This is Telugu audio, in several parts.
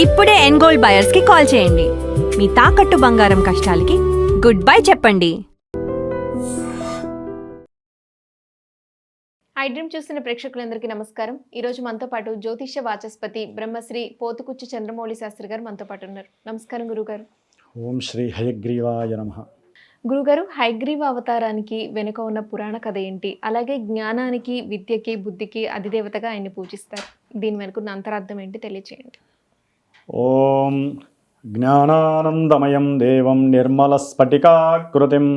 ఇప్పుడే ఎన్గోల్డ్ బయర్స్ కి కాల్ చేయండి. మీ తాకట్టు బంగారం కష్టాలకి గుడ్ బై చెప్పండి. ఐ డ్రీమ్ చూస్తున్న ప్రేక్షకులందరికీ నమస్కారం. ఈరోజు మనతో పాటు జ్యోతిష్య వాచస్పతి బ్రహ్మశ్రీ పోతుకుచ్చు చంద్రమౌళి శాస్త్రి గారు మనతో పాటు ఉన్నారు. నమస్కారం గురుగారు. ఓం శ్రీ హయగ్రీవాయ నమః. గురుగారు, హయగ్రీవ అవతారానికి వెనుక ఉన్న పురాణ కథ ఏంటి? అలాగే జ్ఞానానికి, విద్యకి, బుద్ధికి అధిదేవతగా ఆయన్ని పూజిస్తారు. దీని వెనుక ఉన్న అంతరార్థం ఏంటి తెలియచేయండి. ఓం జ్ఞానానందమయం దేవం నిర్మలస్ఫటికాకృతిం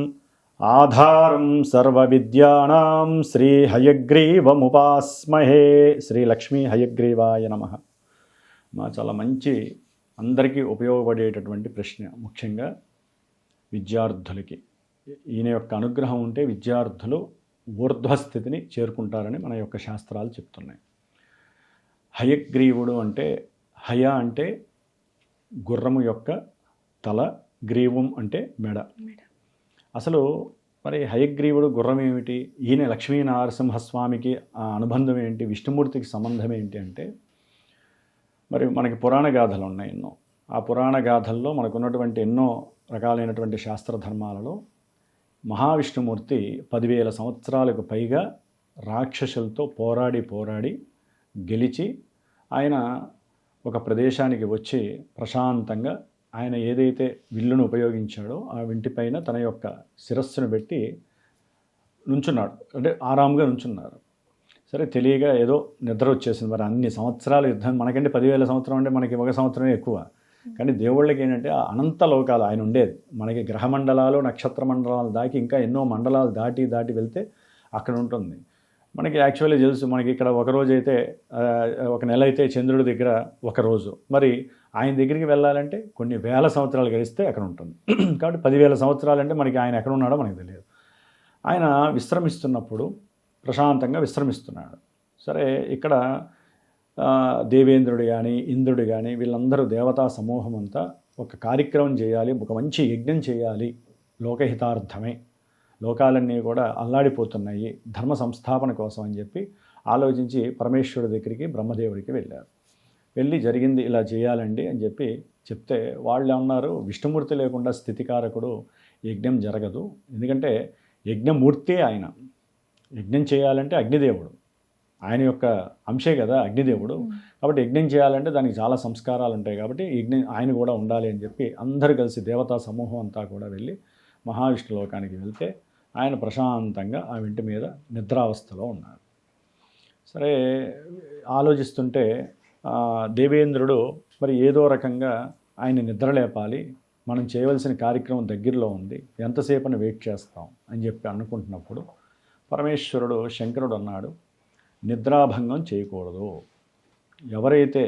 ఆధారం సర్వవిద్యానాం శ్రీ హయగ్రీవముపాస్మహే. శ్రీ లక్ష్మీ హయగ్రీవాయ నమః. చాలా మంచి, అందరికీ ఉపయోగపడేటటువంటి ప్రశ్న. ముఖ్యంగా విద్యార్థులకి ఈయన యొక్క అనుగ్రహం ఉంటే విద్యార్థులు ఊర్ధ్వస్థితిని చేరుకుంటారని మన యొక్క శాస్త్రాలు చెప్తున్నాయి. హయగ్రీవుడు అంటే, హయ అంటే గుర్రము యొక్క తల, గ్రీవం అంటే మెడ. అసలు మరి హయగ్రీవుడు గుర్రం ఏమిటి? ఈయన లక్ష్మీ నరసింహస్వామికి ఆ అనుబంధం ఏంటి? విష్ణుమూర్తికి సంబంధం ఏంటి అంటే, మరి మనకి పురాణ గాథలు ఉన్నాయి ఎన్నో. ఆ పురాణ గాథల్లో మనకున్నటువంటి ఎన్నో రకాలైనటువంటి శాస్త్రధర్మాలలో మహావిష్ణుమూర్తి 10,000 సంవత్సరాలకు పైగా రాక్షసులతో పోరాడి గెలిచి ఆయన ఒక ప్రదేశానికి వచ్చి ప్రశాంతంగా ఆయన ఏదైతే విల్లును ఉపయోగించాడో ఆ వింటిపైన తన యొక్క శిరస్సును పెట్టి నుంచున్నాడు. అంటే ఆరాంగా నుంచున్నారు. సరే, తెలియగా ఏదో నిద్ర వచ్చేసింది. మరి అన్ని సంవత్సరాల యుద్ధం, మనకంటే 10,000 సంవత్సరం అంటే మనకి ఒక సంవత్సరమే ఎక్కువ. కానీ దేవుళ్ళకి ఏంటంటే ఆ అనంత లోకాలు ఆయన ఉండేది. మనకి గ్రహమండలాలు, నక్షత్ర మండలాలు దాటి ఇంకా ఎన్నో మండలాలు దాటి వెళ్తే అక్కడ ఉంటుంది. మనకి యాక్చువల్లీ తెలుసు, మనకి ఇక్కడ ఒకరోజు అయితే, ఒక నెల అయితే చంద్రుడి దగ్గర ఒకరోజు. మరి ఆయన దగ్గరికి వెళ్ళాలంటే కొన్ని వేల సంవత్సరాలు గడిస్తే అక్కడ ఉంటుంది. కాబట్టి 10,000 సంవత్సరాలంటే మనకి ఆయన ఎక్కడ ఉన్నాడో మనకు తెలియదు. ఆయన విశ్రమిస్తున్నప్పుడు ప్రశాంతంగా విశ్రమిస్తున్నాడు. సరే, ఇక్కడ దేవేంద్రుడు కానీ, ఇంద్రుడు కానీ, వీళ్ళందరూ దేవతా సమూహం అంతా ఒక కార్యక్రమం చేయాలి, ఒక మంచి యజ్ఞం చేయాలి, లోకహితార్థమే, లోకాలన్నీ కూడా అల్లాడిపోతున్నాయి, ధర్మ సంస్థాపన కోసం అని చెప్పి ఆలోచించి పరమేశ్వరుడి దగ్గరికి, బ్రహ్మదేవుడికి వెళ్ళారు. వెళ్ళి జరిగింది ఇలా చేయాలండి అని చెప్పి చెప్తే వాళ్ళు అన్నారు, విష్ణుమూర్తి లేకుండా స్థితికారకుడు యజ్ఞం జరగదు. ఎందుకంటే యజ్ఞమూర్తే ఆయన. యజ్ఞం చేయాలంటే అగ్నిదేవుడు, ఆయన యొక్క అంశే కదా అగ్నిదేవుడు. కాబట్టి యజ్ఞం చేయాలంటే దానికి చాలా సంస్కారాలు ఉంటాయి. కాబట్టి యజ్ఞం ఆయన కూడా ఉండాలి అని చెప్పి అందరూ కలిసి దేవతా సమూహం అంతా కూడా వెళ్ళి మహావిష్ణు లోకానికి వెళ్తే ఆయన ప్రశాంతంగా ఆ ఇంటి మీద నిద్రావస్థలో ఉన్నారు. సరే, ఆలోచిస్తుంటే దేవేంద్రుడు మరి ఏదో రకంగా ఆయన నిద్రలేపాలి, మనం చేయవలసిన కార్యక్రమం దగ్గరలో ఉంది, ఎంతసేపని వెయిట్ చేస్తాం అని చెప్పి అనుకుంటున్నప్పుడు పరమేశ్వరుడు, శంకరుడు అన్నాడు, నిద్రాభంగం చేయకూడదు. ఎవరైతే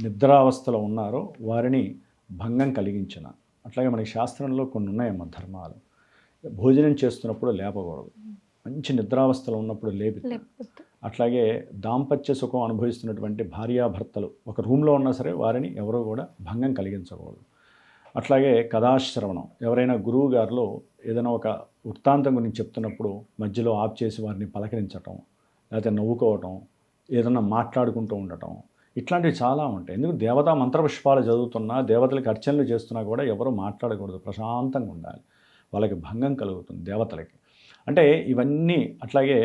నిద్రావస్థలో ఉన్నారో వారిని భంగం కలిగించిన. అట్లాగే మనకి శాస్త్రంలో కొన్ని ఉన్నాయమ్మ ధర్మాలు. భోజనం చేస్తున్నప్పుడు లేపకూడదు, మంచి నిద్రావస్థలో ఉన్నప్పుడు లేపి. అట్లాగే దాంపత్య సుఖం అనుభవిస్తున్నటువంటి భార్యాభర్తలు ఒక రూమ్లో ఉన్నా సరే వారిని ఎవరో కూడా భంగం కలిగించకూడదు. అట్లాగే కథాశ్రవణం, ఎవరైనా గురువు గారిలో ఏదైనా ఒక వృత్తాంతం గురించి చెప్తున్నప్పుడు మధ్యలో ఆప్ చేసి వారిని పలకరించటం, లేకపోతే నవ్వుకోవటం, ఏదన్నా మాట్లాడుకుంటూ ఉండటం, ఇట్లాంటివి చాలా ఉంటాయి. ఎందుకు దేవతా మంత్రపుష్పాలు చదువుతున్నా, దేవతలకు అర్చనలు చేస్తున్నా కూడా ఎవరు మాట్లాడకూడదు, ప్రశాంతంగా ఉండాలి, వాళ్ళకి భంగం కలుగుతుంది దేవతలకి. అంటే ఇవన్నీ. అట్లాగే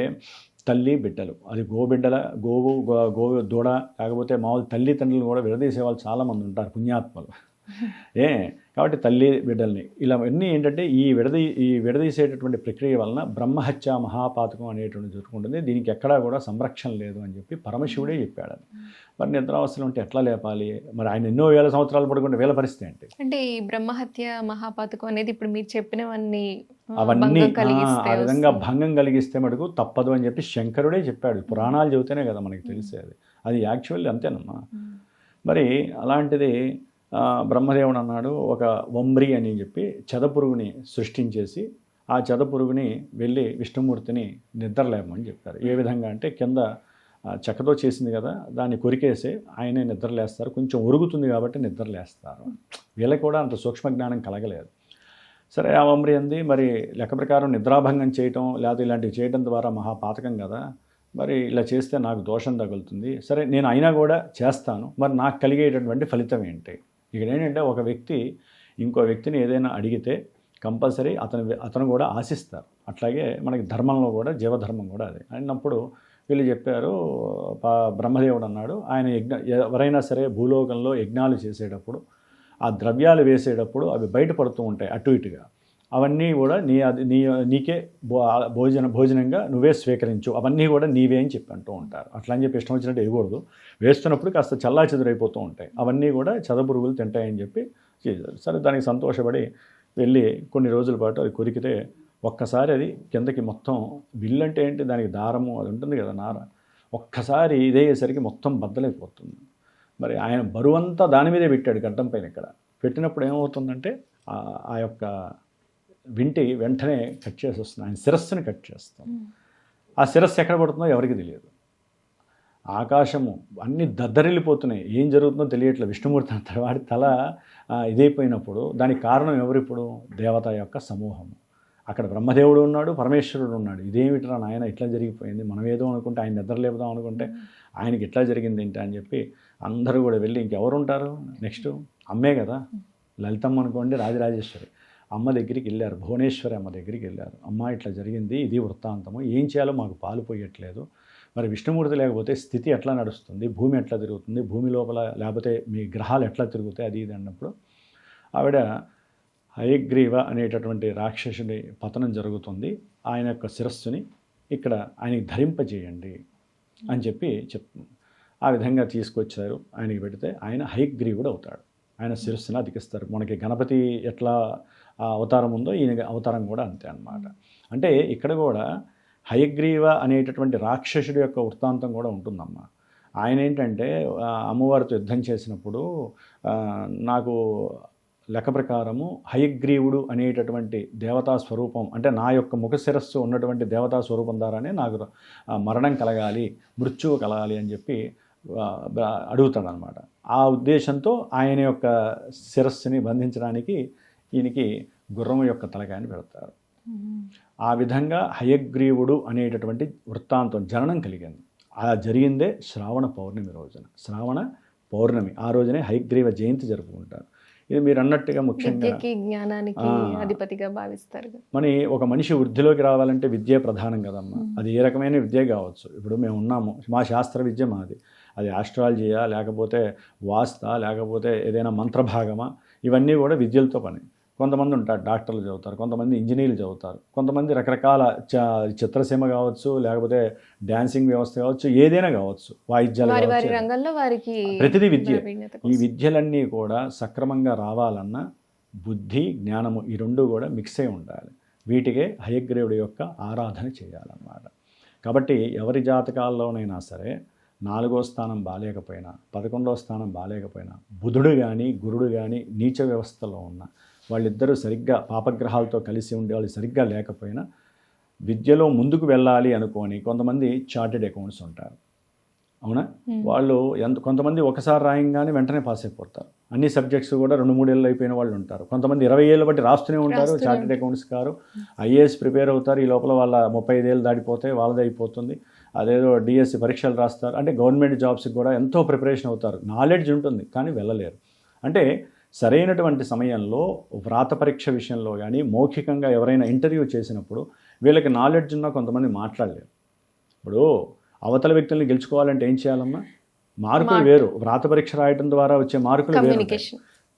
తల్లి బిడ్డలు, అది గోబిడ్డల, గోవు దూడ, కాకపోతే మామూలు తల్లిదండ్రులు కూడా విడదీసే వాళ్ళు చాలామంది ఉంటారు, పుణ్యాత్మలు. కాబట్టి తల్లి బిడ్డల్ని ఇలా అన్నీ ఏంటంటే ఈ విడదీసేటటువంటి ప్రక్రియ వలన బ్రహ్మహత్య మహాపాతకం అనేటువంటి జరుగుతుంది. దీనికి ఎక్కడా కూడా సంరక్షణ లేదు అని చెప్పి పరమశివుడే చెప్పాడు. మరి నిద్రావస్థలు ఉంటే ఎట్లా లేపాలి? మరి ఆయన ఎన్నో వేల సంవత్సరాలు పడుకుంటే వేల పరిస్థితి ఏంటి? అంటే ఈ బ్రహ్మహత్య మహాపాతకం అనేది ఇప్పుడు మీరు చెప్పినవన్నీ అవన్నీ ఆ విధంగా భంగం కలిగిస్తే మటుకు తప్పదు అని చెప్పి శంకరుడే చెప్పాడు. పురాణాలు చెబితేనే కదా మనకి తెలిసేది. అది యాక్చువల్లీ అంతేనమ్మా. మరి అలాంటిది బ్రహ్మదేవుడు అన్నాడు, ఒక వంబ్రి అని చెప్పి చెదపురుగుని సృష్టించేసి ఆ చెదపురుగుని వెళ్ళి విష్ణుమూర్తిని నిద్రలేమని చెప్పారు. ఏ విధంగా అంటే కింద చెక్కతో చేసింది కదా, దాన్ని కొరికేసి ఆయనే నిద్రలేస్తారు. కొంచెం ఉరుగుతుంది కాబట్టి నిద్రలేస్తారు. వీళ్ళకి కూడా అంత సూక్ష్మజ్ఞానం కలగలేదు. సరే, ఆ వంబ్రి అంది, మరి లెక్క ప్రకారం నిద్రాభంగం చేయటం లేదా ఇలాంటివి చేయడం ద్వారా మహాపాతకం కదా, మరి ఇలా చేస్తే నాకు దోషం తగులుతుంది, సరే నేను అయినా కూడా చేస్తాను, మరి నాకు కలిగేటటువంటి ఫలితం ఏంటి? ఇక్కడ ఏంటంటే ఒక వ్యక్తి ఇంకో వ్యక్తిని ఏదైనా అడిగితే కంపల్సరీ అతను కూడా ఆశిస్తారు. అట్లాగే మనకి ధర్మంలో కూడా జీవధర్మం కూడా అదే అన్నప్పుడు వీళ్ళు చెప్పారు, బ్రహ్మదేవుడు అన్నాడు, ఆయన ఎవరైనా సరే భూలోకంలో యజ్ఞాలు చేసేటప్పుడు ఆ ద్రవ్యాలు వేసేటప్పుడు అవి బయటపడుతూ ఉంటాయి అటు ఇటుగా, అవన్నీ కూడా నీకే భోజనంగా నువ్వే స్వీకరించు, అవన్నీ కూడా నీవే అని చెప్పి అంటూ ఉంటారు. అట్లా అని చెప్పి ఇష్టం వచ్చినట్టు వేయకూడదు, వేస్తున్నప్పుడు కాస్త చల్లా చెదురైపోతూ ఉంటాయి, అవన్నీ కూడా చదపురుగులు తింటాయని చెప్పి చేశారు. సరే దానికి సంతోషపడి వెళ్ళి కొన్ని రోజుల పాటు అది కొరికితే ఒక్కసారి అది కిందకి మొత్తం, విల్లు అంటే ఏంటి, దానికి దారము అది ఉంటుంది కదా నార, ఒక్కసారి ఇదేసరికి మొత్తం బద్దలైపోతుంది. మరి ఆయన బరువంతా దాని మీదే పెట్టాడు గడ్డం పైన. ఇక్కడ పెట్టినప్పుడు ఏమవుతుందంటే ఆ యొక్క వింటి వెంటనే కట్ చేసి వస్తుంది, ఆయన శిరస్సుని కట్ చేస్తాం. ఆ శిరస్సు ఎక్కడ పడుతుందో ఎవరికి తెలియదు, ఆకాశము అన్నీ దద్దరిల్లిపోతున్నాయి, ఏం జరుగుతుందో తెలియట్లేదు. విష్ణుమూర్తి అంటారు, వాడి తల ఇదైపోయినప్పుడు దానికి కారణం ఎవరిప్పుడు? దేవత యొక్క సమూహము. అక్కడ బ్రహ్మదేవుడు ఉన్నాడు, పరమేశ్వరుడు ఉన్నాడు. ఇదేమిట్రా నాయన ఇట్లా జరిగిపోయింది, మనం ఏదో అనుకుంటే ఆయన నిద్రలేపుదాం అనుకుంటే ఆయనకి ఇట్లా జరిగింది ఏంటి అని చెప్పి అందరూ కూడా వెళ్ళి, ఇంకెవరు ఉంటారు నెక్స్ట్? అమ్మే కదా, లలితమ్మ అనుకోండి, రాజరాజేశ్వరి అమ్మ దగ్గరికి వెళ్ళారు, భువనేశ్వరి అమ్మ దగ్గరికి వెళ్ళారు. అమ్మ ఇట్లా జరిగింది, ఇది వృత్తాంతము, ఏం చేయాలో మాకు పాలు పోయట్లేదు, మరి విష్ణుమూర్తి లేకపోతే స్థితి ఎట్లా నడుస్తుంది, భూమి ఎట్లా తిరుగుతుంది, భూమి లోపల లేకపోతే మీ గ్రహాలు ఎట్లా తిరుగుతాయి, అది ఇది అన్నప్పుడు ఆవిడ హయగ్రీవ అనేటటువంటి రాక్షసుడి పతనం జరుగుతుంది, ఆయన యొక్క శిరస్సుని ఇక్కడ ఆయనకి ధరింపజేయండి అని చెప్పి చెప్తుంది. ఆ విధంగా తీసుకొచ్చారు, ఆయనకి పెడితే ఆయన హయగ్రీవుడు అవుతాడు, ఆయన శిరస్సుని అతికిస్తారు. మనకి గణపతి ఎట్లా అవతారం ఉందో ఈయన అవతారం కూడా అంతే అన్నమాట. అంటే ఇక్కడ కూడా హయగ్రీవ అనేటటువంటి రాక్షసుడి యొక్క వృత్తాంతం కూడా ఉంటుందమ్మా. ఆయన ఏంటంటే అమ్మవారితో యుద్ధం చేసినప్పుడు నాకు లెక్క ప్రకారము హయగ్రీవుడు అనేటటువంటి దేవతా స్వరూపం, అంటే నా యొక్క ముఖ శిరస్సు ఉన్నటువంటి దేవతా స్వరూపం ద్వారానే నాకు మరణం కలగాలి, మృత్యువు కలగాలి అని చెప్పి అడుగుతాడనమాట. ఆ ఉద్దేశంతో ఆయన యొక్క శిరస్సుని బంధించడానికి ఈయనకి గుర్రం యొక్క తలకాయని పెడతారు. ఆ విధంగా హయగ్రీవుడు అనేటటువంటి వృత్తాంతం జననం కలిగింది. ఆ జరిగిందే శ్రావణ పౌర్ణమి రోజున, శ్రావణ పౌర్ణమి ఆ రోజునే హయగ్రీవ జయంతి జరుపుకుంటారు. ఇది మీరు అన్నట్టుగా ముఖ్యంగా జ్ఞానానికి అధిపతిగా భావిస్తారు. మరి ఒక మనిషి వృద్ధిలోకి రావాలంటే విద్య ప్రధానం కదమ్మా. అది ఏ రకమైన విద్య కావచ్చు. ఇప్పుడు మేము ఉన్నాము, మా శాస్త్ర విద్య మాది, అది ఆస్ట్రాలజీయా లేకపోతే వాస్తా లేకపోతే ఏదైనా మంత్రభాగమా, ఇవన్నీ కూడా విద్యలతో పని. కొంతమంది ఉంటారు డాక్టర్లు చదువుతారు, కొంతమంది ఇంజనీర్లు చదువుతారు, కొంతమంది రకరకాల చిత్రసీమ కావచ్చు, లేకపోతే డ్యాన్సింగ్ వ్యవస్థ కావచ్చు, ఏదైనా కావచ్చు, వాయిద్యాలు కావచ్చు, ప్రతిదీ విద్య. ఈ విద్యలన్నీ కూడా సక్రమంగా రావాలన్నా బుద్ధి జ్ఞానము ఈ రెండు కూడా మిక్స్ అయి ఉండాలి. వీటికే హయగ్రీవుడి యొక్క ఆరాధన చేయాలన్నమాట. కాబట్టి ఎవరి జాతకాల్లోనైనా సరే 4వ స్థానం బాలేకపోయినా 11వ స్థానం బాలేకపోయినా బుధుడు కానీ గురుడు కానీ నీచ వ్యవస్థలో ఉన్న వాళ్ళిద్దరూ సరిగ్గా పాపగ్రహాలతో కలిసి ఉండే వాళ్ళు సరిగ్గా లేకపోయినా విద్యలో ముందుకు వెళ్ళాలి అనుకోని కొంతమంది చార్టెడ్ అకౌంట్స్ ఉంటారు, అవునా? వాళ్ళు కొంతమంది ఒకసారి రాయంగానే వెంటనే పాస్ అయిపోతారు. అన్ని సబ్జెక్ట్స్ కూడా 2-3 ఏళ్ళు అయిపోయిన వాళ్ళు ఉంటారు. కొంతమంది 20 ఏళ్ళు బట్టి రాస్తూనే ఉంటారు, chartered accounts car, IAS prepare అవుతారు. ఈ లోపల వాళ్ళ 35 ఏళ్ళు దాటిపోతే వాళ్ళది అయిపోతుంది. అదేదో డిఎస్సి పరీక్షలు రాస్తారు, అంటే గవర్నమెంట్ జాబ్స్కి కూడా ఎంతో ప్రిపరేషన్ అవుతారు, నాలెడ్జ్ ఉంటుంది కానీ వెళ్ళలేరు. అంటే సరైనటువంటి సమయంలో వ్రాత పరీక్ష విషయంలో కానీ మౌఖికంగా ఎవరైనా ఇంటర్వ్యూ చేసినప్పుడు వీళ్ళకి నాలెడ్జ్ ఉన్నా కొంతమంది మాట్లాడలేరు. ఇప్పుడు అవతల వ్యక్తుల్ని గెలుచుకోవాలంటే ఏం చేయాలమ్మా? మార్కులు వేరు, వ్రాత పరీక్ష రాయడం ద్వారా వచ్చే మార్కులు వేరు.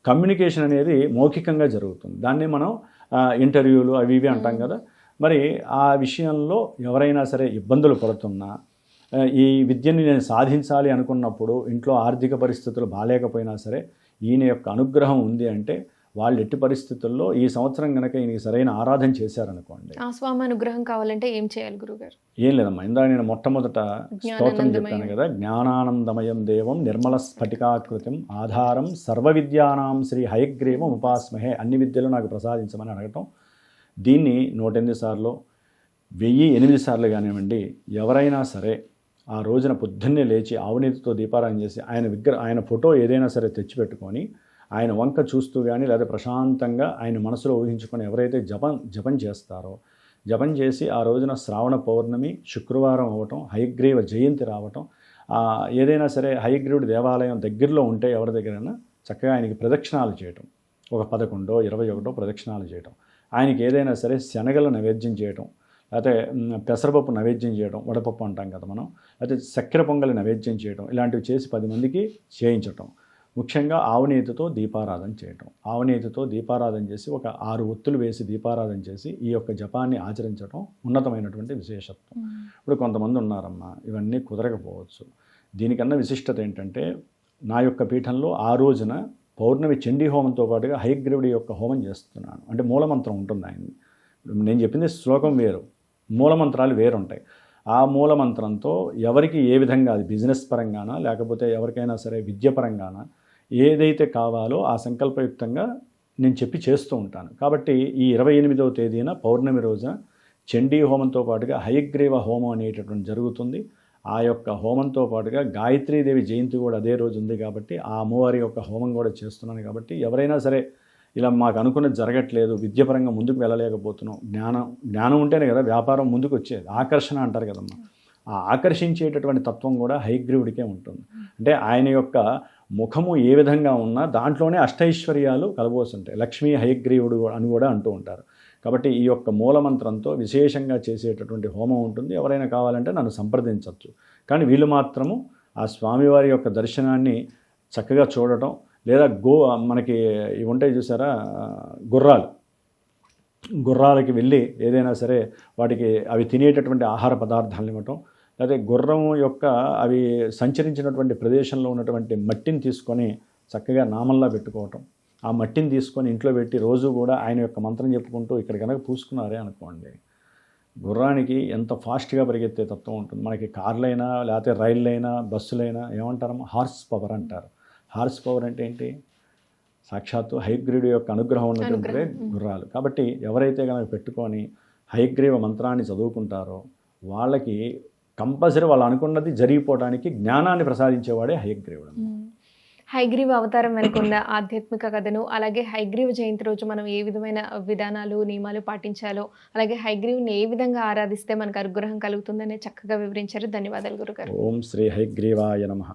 కమ్యూనికేషన్ అనేది మౌఖికంగా జరుగుతుంది, దాన్ని మనం ఇంటర్వ్యూలు అవి ఇవి అంటాం కదా. మరి ఆ విషయంలో ఎవరైనా సరే ఇబ్బందులు పడుతున్నా, ఈ విద్యని నేను సాధించాలి అనుకున్నప్పుడు ఇంట్లో ఆర్థిక పరిస్థితులు బాగాలేకపోయినా సరే ఈయన యొక్క అనుగ్రహం ఉంది అంటే వాళ్ళు ఎట్టి పరిస్థితుల్లో ఈ సంవత్సరం కనుక ఈయనకి సరైన ఆరాధన చేశారనుకోండి. ఆ స్వామి అనుగ్రహం కావాలంటే ఏం చేయాలి గురుగారు? ఏం లేదమ్మా, ఇందాక నేను మొట్టమొదట స్తోత్రం చెప్పాను కదా, జ్ఞానానందమయం దేవం నిర్మల స్ఫటికాకృతిం ఆధారం సర్వ విద్యానాం శ్రీ హయగ్రీవం ఉపాస్మహే, అన్ని విద్యలు నాకు ప్రసాదించమని అడగటం. దీన్ని 108 సార్లు 1008 సార్లు కానివ్వండి, ఎవరైనా సరే ఆ రోజున పొద్దున్నే లేచి ఆవునేతితో దీపారాయణ చేసి ఆయన ఫోటో ఏదైనా సరే తెచ్చిపెట్టుకొని ఆయన వంక చూస్తూ కానీ లేదా ప్రశాంతంగా ఆయన మనసులో ఊహించుకొని ఎవరైతే జపం చేస్తారో జపం చేసి ఆ రోజున శ్రావణ పౌర్ణమి శుక్రవారం అవ్వటం, హయగ్రీవ జయంతి రావటం, ఏదైనా సరే హయగ్రీవుడి దేవాలయం దగ్గరలో ఉంటే ఎవరి దగ్గరైనా చక్కగా ఆయనకి ప్రదక్షిణాలు చేయటం, ఒక 11 21 ప్రదక్షిణాలు చేయటం, ఆయనకి ఏదైనా సరే శనగల నైవేద్యం చేయటం, లేకపోతే పెసరపప్పు నైవేద్యం చేయడం, వడపప్పు అంటాం కదా మనం, లేకపోతే చక్కెర పొంగలి నైవేద్యం చేయడం, ఇలాంటివి చేసి 10 మందికి చేయించటం. ముఖ్యంగా ఆవునేతితో దీపారాధన చేయటం, ఆవునేతితో దీపారాధన చేసి ఒక 6 ఒత్తులు వేసి దీపారాధన చేసి ఈ యొక్క జపాన్ని ఆచరించడం ఉన్నతమైనటువంటి విశేషత్వం. ఇప్పుడు కొంతమంది ఉన్నారమ్మా, ఇవన్నీ కుదరకపోవచ్చు. దీనికన్నా విశిష్టత ఏంటంటే, నా యొక్క పీఠంలో ఆ రోజున పౌర్ణమి చండీ హోమంతో పాటుగా హయగ్రీవుడి యొక్క హోమం చేస్తున్నాను. అంటే మూలమంత్రం ఉంటుంది ఆయన. నేను చెప్పింది శ్లోకం వేరు, మూలమంత్రాలు వేరుంటాయి. ఆ మూలమంత్రంతో ఎవరికి ఏ విధంగా, అది బిజినెస్ పరంగానా లేకపోతే ఎవరికైనా సరే విద్య పరంగానా ఏదైతే కావాలో ఆ సంకల్పయుక్తంగా నేను చెప్పి చేస్తూ ఉంటాను. కాబట్టి ఈ 28వ తేదీన పౌర్ణమి రోజున చండీ హోమంతో పాటుగా హయగ్రీవ హోమం అనేటటువంటి జరుగుతుంది. ఆ యొక్క హోమంతో పాటుగా గాయత్రీదేవి జయంతి కూడా అదే రోజు ఉంది కాబట్టి ఆ అమ్మవారి యొక్క హోమం కూడా చేస్తున్నాను. కాబట్టి ఎవరైనా సరే ఇలా మాకు అనుకున్నది జరగట్లేదు, విద్యపరంగా ముందుకు వెళ్ళలేకపోతున్నాం, జ్ఞానం ఉంటేనే కదా వ్యాపారం ముందుకు వచ్చేది, ఆకర్షణ అంటారు కదమ్మా, ఆ ఆకర్షించేటటువంటి తత్వం కూడా హయగ్రీవుడికే ఉంటుంది. అంటే ఆయన యొక్క ముఖము ఏ విధంగా ఉన్నా దాంట్లోనే అష్టైశ్వర్యాలు కలబోస్తుంటాయి. లక్ష్మీ హయగ్రీవుడు అని కూడా అంటూ ఉంటారు. కాబట్టి ఈ యొక్క మూలమంత్రంతో విశేషంగా చేసేటటువంటి హోమం ఉంటుంది. ఎవరైనా కావాలంటే నన్ను సంప్రదించవచ్చు. కానీ వీళ్ళు మాత్రము ఆ స్వామివారి యొక్క దర్శనాన్ని చక్కగా చూడటం, లేదా మనకి ఇవి ఉంటాయి చూసారా, గుర్రాలకి వెళ్ళి ఏదైనా సరే వాటికి అవి తినేటటువంటి ఆహార పదార్థాలను ఇవ్వటం, లేకపోతే గుర్రం యొక్క అవి సంచరించినటువంటి ప్రదేశంలో ఉన్నటువంటి మట్టిని తీసుకొని చక్కగా నామంలా పెట్టుకోవటం, ఆ మట్టిని తీసుకొని ఇంట్లో పెట్టి రోజు కూడా ఆయన యొక్క మంత్రం చెప్పుకుంటూ ఇక్కడ కనుక పూసుకున్నారే అనుకోండి, గుర్రానికి ఎంత ఫాస్ట్గా పరిగెత్తే తత్వం ఉంటుంది. మనకి కార్లైనా లేకపోతే రైళ్ళైనా బస్సులైనా ఏమంటారమ్మా, హార్స్ పవర్ అంటారు. హార్స్ పవర్ అంటే ఏంటి? సాక్షాత్తు హయగ్రీవుడి యొక్క అనుగ్రహం ఉన్నటువంటి గుర్రాలు. కాబట్టి ఎవరైతే కనుక పెట్టుకొని హయగ్రీవ మంత్రాన్ని చదువుకుంటారో వాళ్ళకి కంపల్సరీ వాళ్ళు అనుకున్నది జరిగిపోవడానికి జ్ఞానాన్ని ప్రసాదించేవాడే హయగ్రీవుడు. హయగ్రీవ అవతారం వెనుకున్న ఆధ్యాత్మిక కథను, అలాగే హయగ్రీవ జయంతి రోజు మనం ఏ విధమైన విధానాలు నియమాలు పాటించాలో, అలాగే హయగ్రీవుని ఏ విధంగా ఆరాధిస్తే మనకు అనుగ్రహం కలుగుతుందనే చక్కగా వివరించారు. ధన్యవాదాలు గురుగారు. ఓం శ్రీ హయగ్రీవాయ నమః.